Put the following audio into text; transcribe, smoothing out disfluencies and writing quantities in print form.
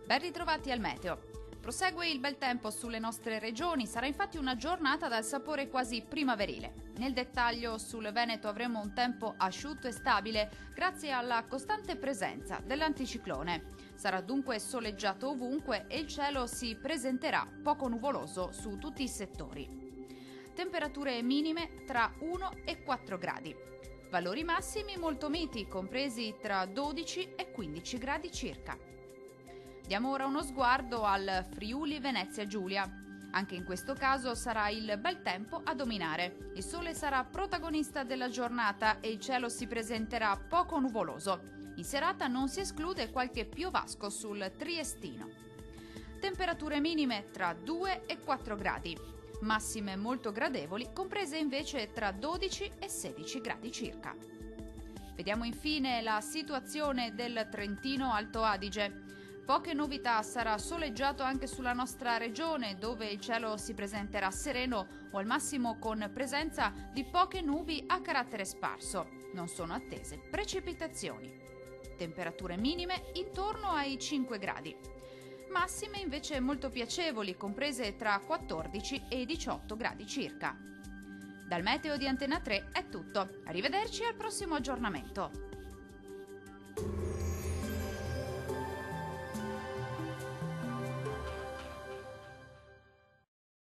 Ben ritrovati al meteo. Prosegue il bel tempo sulle nostre regioni, sarà infatti una giornata dal sapore quasi primaverile. Nel dettaglio sul Veneto avremo un tempo asciutto e stabile grazie alla costante presenza dell'anticiclone. Sarà dunque soleggiato ovunque e il cielo si presenterà poco nuvoloso su tutti i settori. Temperature minime tra 1 e 4 gradi. Valori massimi molto miti, compresi tra 12 e 15 gradi circa. Diamo ora uno sguardo al Friuli Venezia Giulia. Anche in questo caso sarà il bel tempo a dominare. Il sole sarà protagonista della giornata e il cielo si presenterà poco nuvoloso. In serata non si esclude qualche piovasco sul Triestino. Temperature minime tra 2 e 4 gradi. Massime molto gradevoli, comprese invece tra 12 e 16 gradi circa. Vediamo infine la situazione del Trentino Alto Adige. Poche novità, sarà soleggiato anche sulla nostra regione, dove il cielo si presenterà sereno o al massimo con presenza di poche nubi a carattere sparso. Non sono attese precipitazioni. Temperature minime intorno ai 5 gradi. Massime invece molto piacevoli, comprese tra 14 e 18 gradi circa. Dal meteo di Antena 3 è tutto. Arrivederci al prossimo aggiornamento.